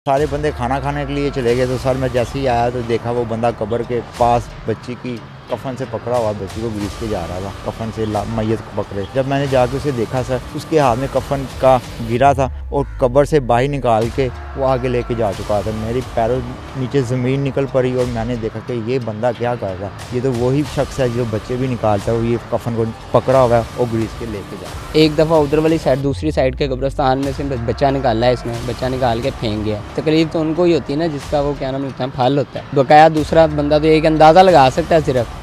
सारे बंदे खाना खाने के लिए चले गए तो सर मैं जैसे ही आया तो देखा वो बंदा कब्र के पास बच्ची की कफन से पकड़ा हुआ बच्ची को घसीट के जा रहा था, कफन से मैयत को पकड़े। जब मैंने जाके उसे देखा सर, उसके हाथ में कफन का गिरा था और कब्र से बाहर निकाल के वो आगे लेके जा चुका था। मेरी पैरों नीचे ज़मीन निकल पड़ी और मैंने देखा कि ये बंदा क्या कर रहा है। ये तो वही शख्स है जो बच्चे भी निकालता है, वो ये कफन को पकड़ा हुआ है और घसीट के लेके जा। एक दफ़ा उधर वाली साइड दूसरी साइड के कब्रिस्तान में से बच्चा निकाला है, इसने बच्चा निकाल के फेंक गया। तकलीफ तो उनको ही होती है ना जिसका वो क्या नाम होता है फल होता है। बकाया दूसरा बंदा तो एक अंदाज़ा लगा सकता है सिर्फ।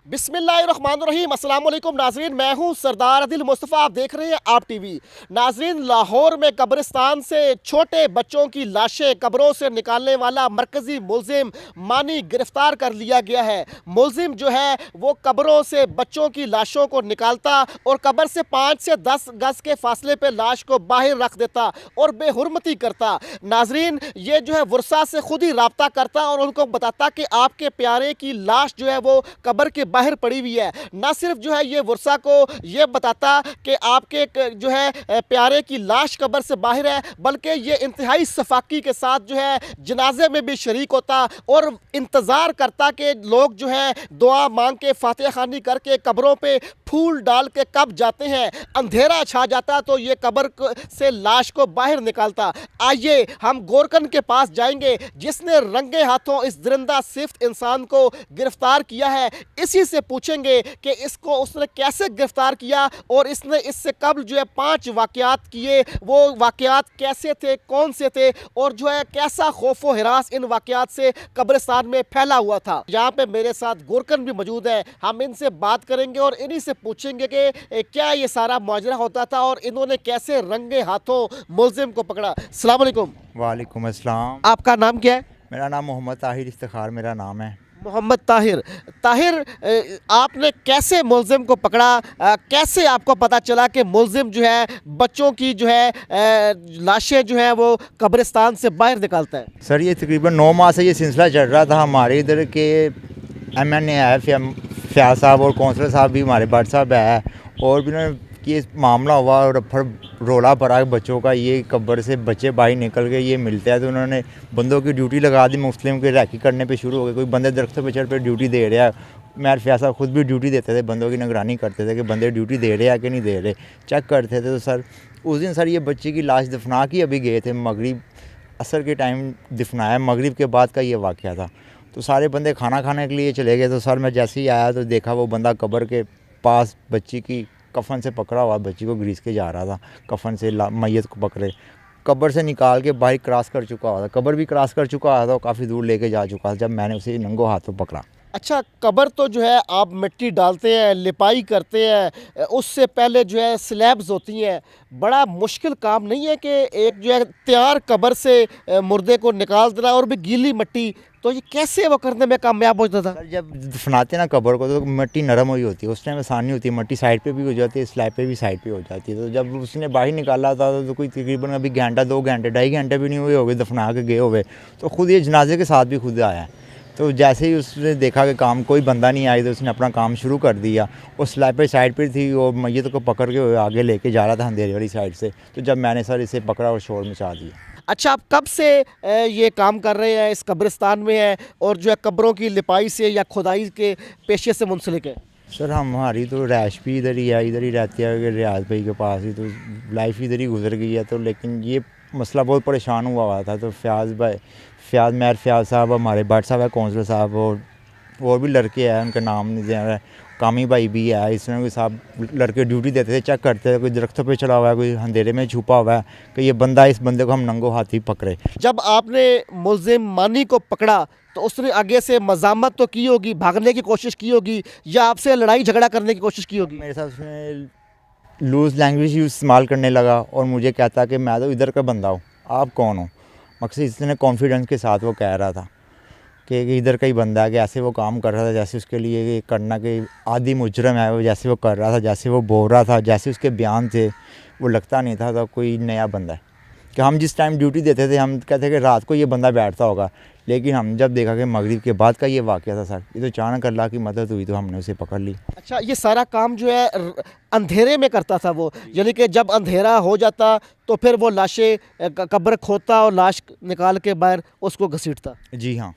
बिस्मिल्लाहिर्रहमानिर्रहीम, अस्सलाम वालेकुम नाजरीन, मैं हूं सरदार आदिल मुस्तफ़ा, आप देख रहे हैं आप टीवी। नाजरीन, लाहौर में कब्रिस्तान से छोटे बच्चों की लाशें कब्रों से निकालने वाला मरकज़ी मुलजिम मानी गिरफ्तार कर लिया गया है। मुलजिम जो है वो कब्रों से बच्चों की लाशों को निकालता और कब्र से 5 से 10 गज के फासले पर लाश को बाहर रख देता और बेहुरमती करता। नाजरीन, ये जो है वर्षा से खुद ही रब्ता करता और उनको बताता कि आपके प्यारे की लाश जो है वो कब्र के बाहर पड़ी हुई है। ना सिर्फ जो है ये वर्षा को ये बताता कि आपके जो है प्यारे की लाश कब्र से बाहर है, बल्कि ये इंतहाई सफाकी के साथ जो है जनाजे में भी शरीक होता और इंतज़ार करता कि लोग जो है दुआ मांग के फातिहा खानी करके कब्रों पे फूल डाल के कब जाते हैं। अंधेरा छा जाता तो ये कब्र से लाश को बाहर निकालता। आइए हम गोरकन के पास जाएंगे जिसने रंगे हाथों इस दरिंदा सिफ्त इंसान को गिरफ्तार किया है। इसी से पूछेंगे कि इसको उसने कैसे गिरफ्तार किया और इसने इससे कब जो है 5 वाक़यात किए, वो वाक़यात कैसे थे, कौन से थे और जो है कैसा खौफ व हिरास इन वाक़यात से कब्रिस्तान में फैला हुआ था। यहाँ पे मेरे साथ गोरकन भी मौजूद है, हम इनसे बात करेंगे और इन्हीं से पूछेंगे कि क्या ये सारा माजरा होता था और इन्होंने कैसे रंगे हाथों मुलजिम को पकड़ा। अस्सलाम वालेकुम। वालेकुम अस्सलाम। आपका नाम क्या है? मेरा नाम मोहम्मद ताहिर इफ्तिखार मेरा नाम है। मोहम्मद ताहिर। ताहिर, आपने कैसे मुलजिम को पकड़ा? कैसे आपको पता चला कि मुलजिम जो है बच्चों की जो है लाशें जो है वो कब्रिस्तान से बाहर निकालता है? सर ये तकरीबन 9 माह से ये सिलसिला चल रहा था। हमारे इधर के MNA है फयाज साहब और कौंसलर साहब भी, हमारे भट्ट साहब है, और भी उन्होंने ये मामला हुआ और फिर रोला पड़ा बच्चों का, ये कब्र से बच्चे बाहर निकल के ये मिलते हैं तो उन्होंने बंदों की ड्यूटी लगा दी। मुस्लिम के रैकी करने पे शुरू हो गए। कोई बंदे दरख्तों पे चढ़ पे ड्यूटी दे रहा है। मेरे फयाज साहब खुद भी ड्यूटी देते थे, बंदों की निगरानी करते थे कि बंदे ड्यूटी दे रहे हैं कि नहीं दे रहे, चेक करते थे। तो सर उस दिन सर ये बच्चे की लाश दफना के अभी गए थे, मगरिब असर के टाइम दफनाया, मगरिब के बाद का ये वाक़या था। तो सारे बंदे खाना खाने के लिए चले गए तो सर मैं जैसे ही आया तो देखा वो बंदा कब्र के पास बच्ची की कफन से पकड़ा हुआ बच्ची को घसीट के जा रहा था, कफन से मैयत को पकड़े। कब्र से निकाल के बाहर क्रॉस कर चुका हुआ था, कब्र भी क्रॉस कर चुका हुआ था और काफ़ी दूर लेके जा चुका था जब मैंने उसे नंगों हाथों पकड़ा। अच्छा, कब्र तो जो है आप मिट्टी डालते हैं, लिपाई करते हैं, उससे पहले जो है स्लैब्स होती हैं। बड़ा मुश्किल काम नहीं है कि एक जो है तैयार कब्र से मुर्दे को निकाल देना और भी गीली मिट्टी, तो ये कैसे वो करने में कामयाब होता था? सर जब दफनाते ना कब्र को तो मिट्टी नरम हुई होती है, उस टाइम आसानी होती है, मिट्टी साइड पे भी हो जाती है, स्लैब पे भी साइड पे हो जाती है। तो जब उसने बाहर निकाला था तो कोई तकरीबन अभी घंटा 2 घंटे 2.5 घंटे भी नहीं हुए हो गए दफना के गए हुए, तो खुद ये जनाजे के साथ भी खुद आया है। तो जैसे ही उसने देखा कि काम कोई बंदा नहीं आया तो उसने अपना काम शुरू कर दिया। वो स्लैब पे साइड पे थी, वो मैयत को पकड़ के आगे लेके जा रहा था अंधेरे वाली साइड से। तो जब मैंने सर इसे पकड़ा और शोर मचा दिया। अच्छा, आप कब से ये काम कर रहे हैं, इस कब्रिस्तान में है और जो है कब्रों की लिपाई से या खुदाई के पेशे से मुंसलिक है? सर हमारी तो रैश भी इधर ही है, इधर ही रहती है रियाज भाई के पास ही, तो लाइफ इधर ही गुजर गई है। तो लेकिन ये मसला बहुत परेशान हुआ था। तो मेयर फयाज साहब, हमारे भट्ट साहब है, कौंसलर साहब और भी लड़के हैं, उनका नाम नहीं दे रहा है, कामी भाई भी है, इस तरह के साहब लड़के ड्यूटी देते थे, चेक करते थे कोई दरख्तों पे चढ़ा हुआ है, कोई अंधेरे में छुपा हुआ है कि ये बंदा, इस बंदे को हम नंगो हाथी पकड़े। जब आपने मुलजिम मानी को पकड़ा तो उसने आगे से मज़ामत तो की होगी, भागने की कोशिश की होगी या आपसे लड़ाई झगड़ा करने की कोशिश की होगी? मेरे साथ उसने लूज़ लैंग्वेज इस्तेमाल करने लगा और मुझे कहता कि मैं तो इधर का बंदा हूँ, आप कौन हो। मकसद इतने कॉन्फिडेंस के साथ वो कह रहा था कि इधर का ही बंदा है, कि ऐसे वो काम कर रहा था जैसे उसके लिए ये करना कि आदि मुजरम है वो, जैसे वो कर रहा था, जैसे वो बोल रहा था, जैसे उसके बयान थे, वो लगता नहीं था तो कोई नया बंदा है, कि हम जिस टाइम ड्यूटी देते थे हम कहते थे कि रात को ये बंदा बैठता होगा, लेकिन हम जब देखा कि मगरिब के बाद का ये वाक़या था सर, ये तो अचानक अल्लाह की मदद हुई तो हमने उसे पकड़ ली। अच्छा, ये सारा काम जो है अंधेरे में करता था वो, यानी कि जब अंधेरा हो जाता तो फिर वो लाशें कब्र खोदता और लाश निकाल के बाहर उसको घसीटता। जी हाँ,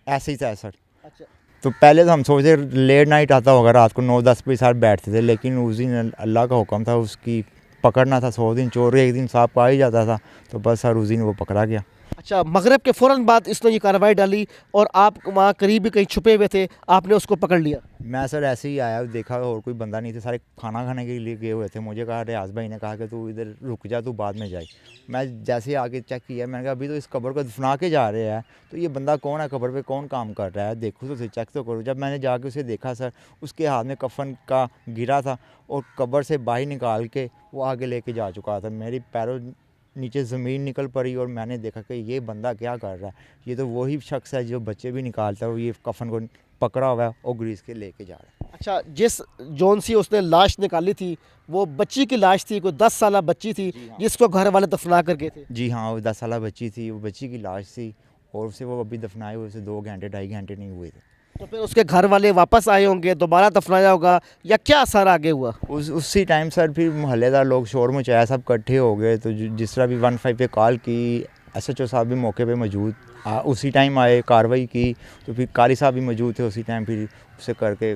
ऐसे ही था सर। अच्छा, तो पहले तो हम सोचते लेट नाइट आता होगा, रात को 9-10 बजे साथ बैठते थे, लेकिन उस दिन अल्लाह का हुक्म था, उसकी पकड़ना था। 100 दिन चोर एक दिन सांप आ ही जाता था, तो बस सर उस दिन वो पकड़ा गया। अच्छा, मगरिब के फ़ौरन बाद इसने ये कार्रवाई डाली और आप वहाँ करीब ही कहीं छुपे हुए थे, आपने उसको पकड़ लिया। मैं सर ऐसे ही आया, देखा और कोई बंदा नहीं था, सारे खाना खाने के लिए गए हुए थे। मुझे कहा रियाज भाई ने कहा कि तू इधर रुक जा, तू बाद में जाए। मैं जैसे ही आके चेक किया, मैंने कहा अभी तो इस कब्र को दफना के जा रहे हैं, तो ये बंदा कौन है, कब्र पे कौन काम कर रहा है, देखो तो उसे चेक तो करो। जब मैंने जाके उसे देखा सर, उसके हाथ में कफन का गिरा था और कब्र से बाहर निकाल के वो आगे लेके जा चुका था। मेरी पैरों नीचे ज़मीन निकल पड़ी और मैंने देखा कि ये बंदा क्या कर रहा है, ये तो वही शख्स है जो बच्चे भी निकालता है, वो ये कफन को पकड़ा हुआ है और ग्रीस के लेके जा रहा है। अच्छा, जिस जौन सी उसने लाश निकाली थी वो बच्ची की लाश थी, कोई 10 साल बच्ची थी जिसको घर वाले दफना कर गए थे। जी हाँ, वो 10 साल बच्ची थी, वो बच्ची की लाश थी और उसे वो अभी दफनाए हुए उसे 2 घंटे 2.5 घंटे नहीं हुए थे। तो फिर उसके घर वाले वापस आए होंगे, दोबारा दफनाया होगा, या क्या सारा आगे हुआ? उसी टाइम सर फिर मोहल्लेदार लोग शोर मचाया, सब इकट्ठे हो गए। तो जिस तरह भी 15 पे कॉल की, SHO साहब भी मौके पे मौजूद उसी टाइम आए, कार्रवाई की। तो फिर कारी साहब भी मौजूद थे उसी टाइम, फिर उसे करके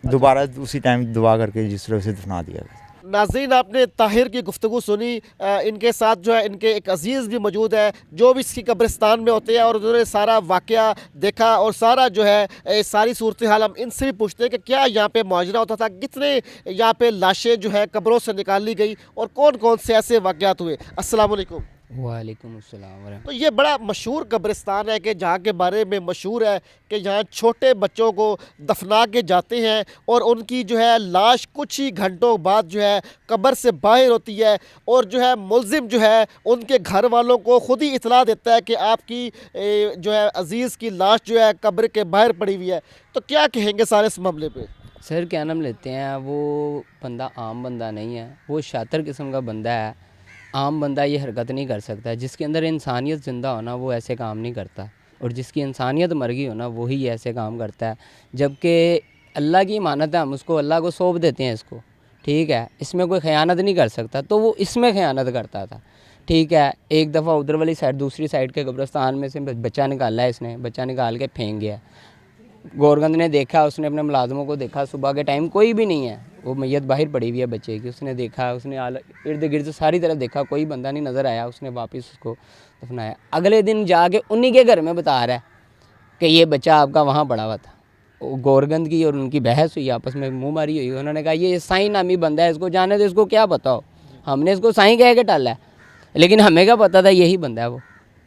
दोबारा उसी टाइम दुआ करके जिस तरह उसे दफना दिया गया। नाज़रीन, आपने ताहिर की गुफ्तगू सुनी। इनके साथ जो है इनके एक अजीज़ भी मौजूद है जो भी इसकी कब्रिस्तान में होते हैं और उन्होंने सारा वाक़या देखा और सारा जो है सारी सूरत हाल हम इनसे भी पूछते हैं कि क्या यहाँ पे मुआजरा होता था, कितने यहाँ पे लाशें जो है कब्रों से निकाल ली गई और कौन कौन से ऐसे वाक़यात हुए। अस्सलाम वालेकुम। वालेकुम अस्सलाम वरहमतुल्लाह। तो ये बड़ा मशहूर कब्रिस्तान है कि जहाँ के बारे में मशहूर है कि यहाँ छोटे बच्चों को दफना के जाते हैं और उनकी जो है लाश कुछ ही घंटों बाद जो है कब्र से बाहर होती है और जो है मुलजिम जो है उनके घर वालों को ख़ुद ही इतला देता है कि आपकी जो है अजीज़ की लाश जो है कब्र के बाहर पड़ी हुई है। तो क्या कहेंगे सारे इस मामले पे? सर क्या नाम लेते हैं, वो बंदा आम बंदा नहीं है, वो शातिर किस्म का बंदा है। आम बंदा ये हरकत नहीं कर सकता, जिसके अंदर इंसानियत ज़िंदा हो ना वो ऐसे काम नहीं करता, और जिसकी इंसानियत मर गई हो ना वही ऐसे काम करता है। जबकि अल्लाह की इमानत है, हम उसको अल्लाह को सौंप देते हैं इसको, ठीक है, इसमें कोई ख़यानत नहीं कर सकता, तो वो इसमें ख़यानत करता था। ठीक है, एक दफ़ा उधर वाली साइड दूसरी साइड के कब्रिस्तान में से बच्चा निकाला है इसने, बच्चा निकाल के फेंक गया। गोरगंद ने देखा, उसने अपने मुलाजमों को देखा, सुबह के टाइम कोई भी नहीं है, वो मैयत बाहर पड़ी हुई है बच्चे की। उसने देखा, उसने इर्द गिर्द सारी तरफ देखा, कोई बंदा नहीं नज़र आया, उसने वापस उसको दफनाया। अगले दिन जाके उन्हीं के घर में बता रहा है कि ये बच्चा आपका वहाँ पड़ा हुआ था। गोरगंद की और उनकी बहस हुई, आपस में मुँह मारी हुई। उन्होंने कहा ये साईं नामी बंदा है, इसको जाने दो, इसको क्या पता हो, हमने इसको साईं कह के टाला है, लेकिन हमें क्या पता था यही बंदा है वो।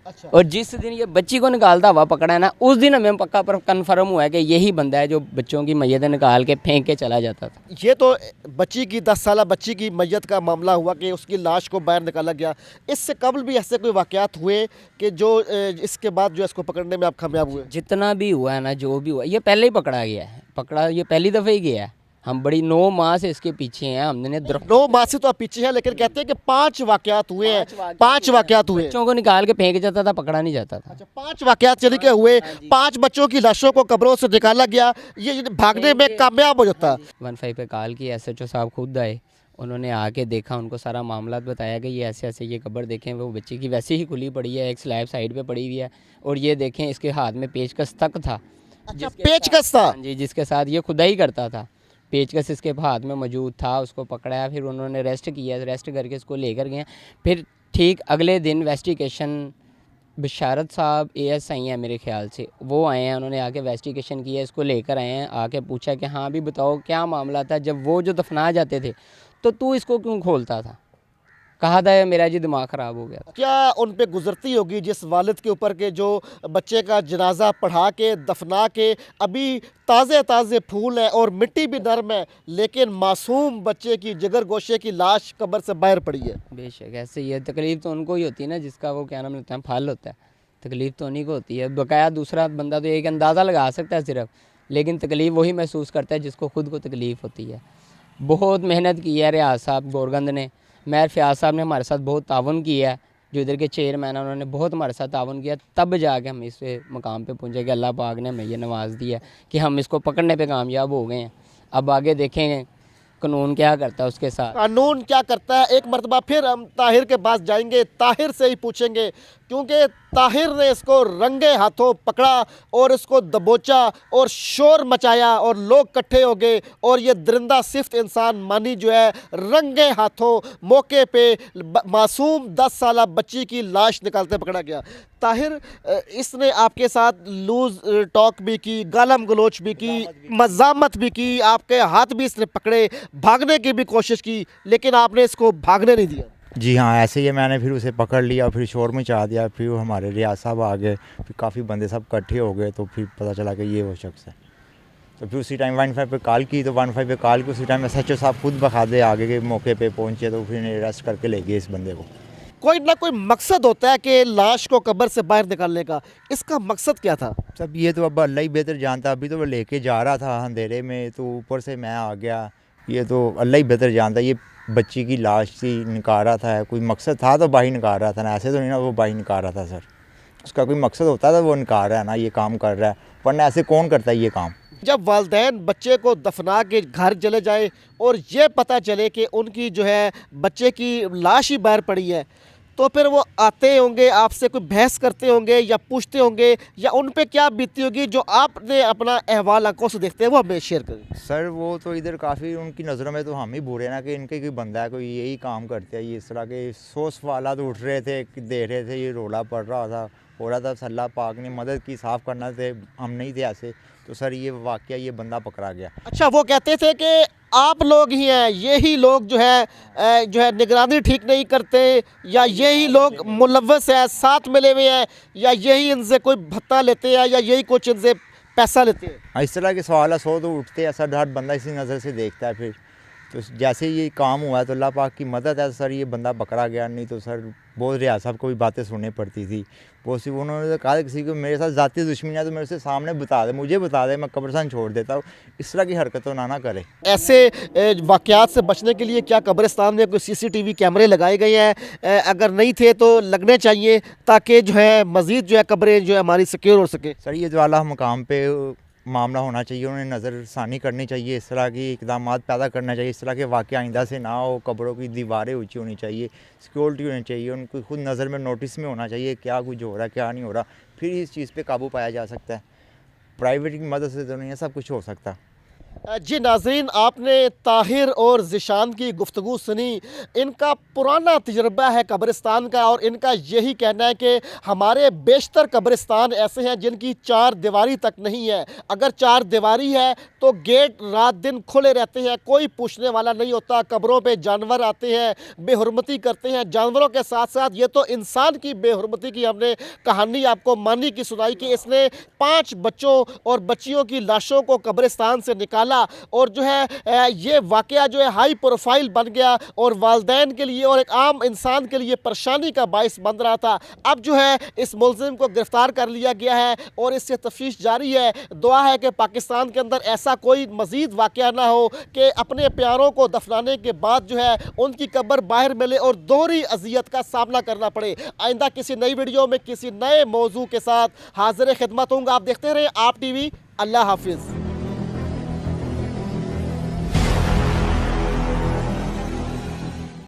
अच्छा। और जिस दिन ये बच्ची को निकालता हुआ पकड़ा है ना, उस दिन हमें पक्का पर कन्फर्म हुआ है कि यही बंदा है जो बच्चों की मैयतें निकाल के फेंक के चला जाता था। ये तो बच्ची की 10 साल बच्ची की मैयत का मामला हुआ कि उसकी लाश को बाहर निकाला गया। इससे कबल भी ऐसे कोई वाक़यात हुए कि जो इसके बाद जो इसको पकड़ने में आप कामयाब हुए? जितना भी हुआ है ना, जो भी हुआ, ये पहले ही पकड़ा गया है, पकड़ा ये पहली दफ़े ही गया है। हम बड़ी 9 माह से इसके पीछे हैं, हमने 9 माह से तो आप पीछे हैं, लेकिन कहते हैं कि 5 वाक़यात हुए हैं। 5 वाक़यात हुए, बच्चों को निकाल के फेंक जाता था, पकड़ा नहीं जाता था। अच्छा, 5 वाक़यात चल के हुए, 5 बच्चों की लाशों को कब्रों से निकाला गया, ये भागने में कामयाब हो जाता। 15 पे कॉल की, SHO साहब खुद आए, उन्होंने आके देखा, उनको सारा मामला बताया कि ये ऐसे ऐसे ये कब्र देखें, वो बच्ची की वैसे ही खुली पड़ी है, एक स्लैब साइड पे पड़ी हुई है, और ये देखें इसके हाथ में पेचकस तक था। अच्छा, पेचकस था? जी, जिसके साथ ये खुदाई करता था, पेचकस इसके हाथ में मौजूद था। उसको पकड़ाया, फिर उन्होंने रेस्ट किया, रेस्ट करके इसको लेकर गए। फिर ठीक अगले दिन इन्वेस्टिगेशन, बिशारत साहब ASI हैं मेरे ख्याल से, वो आए हैं, उन्होंने आके इन्वेस्टिगेशन किया, इसको लेकर आए हैं, आके पूछा कि हाँ भी बताओ क्या मामला था, जब वो जो दफना जाते थे तो तू इसको क्यों खोलता था? कहा था मेरा जी दिमाग ख़राब हो गया था। क्या उन पे गुजरती होगी जिस वालिद के ऊपर के जो बच्चे का जनाजा पढ़ा के दफना के, अभी ताज़े ताज़े फूल हैं और मिट्टी भी नरम है, लेकिन मासूम बच्चे की जिगर गोशे की लाश कब्र से बाहर पड़ी है। बेशक ऐसे ही है, तकलीफ़ तो उनको ही होती है ना जिसका वो क्या नाम लेते हैं फल होता है, तकलीफ़ तो उन्हीं को होती है। बकाया दूसरा बंदा तो एक अंदाज़ा लगा सकता है सिर्फ, लेकिन तकलीफ़ वही महसूस करता है जिसको खुद को तकलीफ़ होती है। बहुत मेहनत की है रियाज साहब गोरगंद ने, मेयर फ़याज़ साहब ने हमारे साथ बहुत ताउन किया है, जो इधर के चेयरमैन हैं उन्होंने बहुत हमारे साथ ताउन किया, तब जाके हम इस मकाम पे पहुँचे कि अल्लाह पाक ने हमें ये नवाज़ दिया कि हम इसको पकड़ने पे कामयाब हो गए हैं। अब आगे देखेंगे कानून क्या करता है उसके साथ। कानून क्या करता है, एक मरतबा फिर हम ताहिर के पास जाएंगे, ताहिर से ही पूछेंगे, क्योंकि ताहिर ने इसको रंगे हाथों पकड़ा और इसको दबोचा और शोर मचाया और लोग इकट्ठे हो गए और ये दरिंदा सिफ्त इंसान मानी जो है रंगे हाथों मौके पे मासूम 10 साला बच्ची की लाश निकालते पकड़ा गया। ताहिर, इसने आपके साथ लूज टॉक भी की, गालम गलोच भी की, मज़ामत भी की, आपके हाथ भी इसने पकड़े, भागने की भी कोशिश की, लेकिन आपने इसको भागने नहीं दिया। जी हाँ, ऐसे ही मैंने फिर उसे पकड़ लिया, फिर शोर मचा दिया, फिर हमारे रियाज साहब आ गए, फिर काफ़ी बंदे सब इकट्ठे हो गए, तो फिर पता चला कि ये वो शख्स है। तो फिर उसी टाइम 15 पे कॉल की, तो 15 पे कॉल की उसी टाइम SHO साहब खुद बखादे आगे के मौके पे पहुँचे, तो फिर अरेस्ट करके ले गए इस बंदे को। कोई ना कोई मकसद होता है कि लाश को कब्र से बाहर निकालने का, इसका मकसद क्या था? सब ये तो अब अल्लाह ही बेहतर जानता। अभी तो वो लेके जा रहा था अंधेरे में, तो ऊपर से मैं आ गया, ये तो अल्लाह ही बेहतर जानता। ये बच्ची की लाश थी, निकाल रहा था, कोई मकसद था तो बाही निकाल रहा था ना, ऐसे तो नहीं ना वो बाही निकाल रहा था सर। उसका कोई मकसद होता था वो निकाल रहा है ना, ये काम कर रहा है, वरना ऐसे कौन करता है ये काम। जब वालिदैन बच्चे को दफना के घर चले जाए और ये पता चले कि उनकी जो है बच्चे की लाश ही बाहर पड़ी है, तो फिर वो आते होंगे, आपसे कोई बहस करते होंगे या पूछते होंगे, या उन पे क्या बीती होगी जो आपने अपना अहवाल आंखों से देखते हैं वो हमें शेयर करें। सर वो तो इधर काफ़ी उनकी नज़रों में तो हम ही बुरे ना कि इनके कोई बंदा है, कोई यही काम करते हैं। ये इस तरह के 100 सवालात उठ रहे थे, देख रहे थे, ये रोला पड़ रहा था, हो रहा था। अल्लाह पाक ने मदद की, साफ़ करना थे, हम नहीं थे ऐसे, तो सर ये वाक़या ये बंदा पकड़ा गया। अच्छा, वो कहते थे कि आप लोग ही हैं, यही लोग जो है निगरानी ठीक नहीं करते, या यही लोग मुलव्वस है, साथ मिले हुए हैं, या यही इनसे कोई भत्ता लेते हैं, या यही कुछ इनसे पैसा लेते हैं। इस तरह के सवाल 100 तो उठते हैं सर, हर बंदा इसी नज़र से देखता है। फिर तो जैसे ये काम हुआ तो अल्लाह पाक की मदद है सर, ये बंदा पकड़ा गया। नहीं तो सर बहुत रियाज साहब को भी बातें सुननी पड़ती थी। वो सिर्फ उन्होंने कहा किसी को मेरे साथ ज़ाती दुश्मनी है तो मेरे से सामने बता दे, मुझे बता दे, मैं कब्रिस्तान छोड़ देता हूँ। इस तरह की हरकतों ना करे। ऐसे वाक़यात से बचने के लिए क्या कब्रिस्तान में कोई CCTV कैमरे लगाए गए हैं? अगर नहीं थे तो लगने चाहिए, ताकि जो है मज़ीद जो है कब्रें जो है हमारी सिक्योर हो सके। सर ये जो आला मकाम पे मामला होना चाहिए, उन्हें नज़रसानी करनी चाहिए, इस तरह की इक़दामात पैदा करना चाहिए, इस तरह के वाक़या आइंदा से ना हो। कब्रों की दीवारें ऊंची होनी चाहिए, सिक्योरिटी होनी चाहिए, उनको खुद नज़र में नोटिस में होना चाहिए क्या कुछ हो रहा है क्या नहीं हो रहा, फिर इस चीज़ पे काबू पाया जा सकता है। प्राइवेट की मदद से तो नहीं है सब कुछ हो सकता। जी नाज़रीन, आपने ताहिर और ज़िशान की गुफ्तगू सुनी। इनका पुराना तजर्बा है कब्रिस्तान का, और इनका यही कहना है कि हमारे बेशतर कब्रिस्तान ऐसे हैं जिनकी 4 दीवारी तक नहीं है। अगर 4 दीवारी है तो गेट रात दिन खुले रहते हैं, कोई पूछने वाला नहीं होता। कब्रों पे जानवर आते हैं, बेहुरमती करते हैं। जानवरों के साथ साथ ये तो इंसान की बेहुरमती की हमने कहानी आपको मानी की सुनाई कि इसने 5 बच्चों और बच्चियों की लाशों को कब्रिस्तान से निकाला, और जो है ये वाकया जो है हाई प्रोफाइल बन गया और वालिदैन के लिए और एक आम इंसान के लिए परेशानी का बाइस बन रहा था। अब जो है इस मुलजिम को गिरफ्तार कर लिया गया है और इससे तफ्तीश जारी है। दुआ है कि पाकिस्तान के अंदर ऐसा कोई मज़ीद वाकया ना हो कि अपने प्यारों को दफनाने के बाद जो है उनकी कब्र बाहर मिले और दोहरी अजियत का सामना करना पड़े। आइंदा किसी नई वीडियो में किसी नए मौजू के साथ हाजिर खिदमत होंगे। आप देखते रहे आप TV। अल्लाह हाफिज़।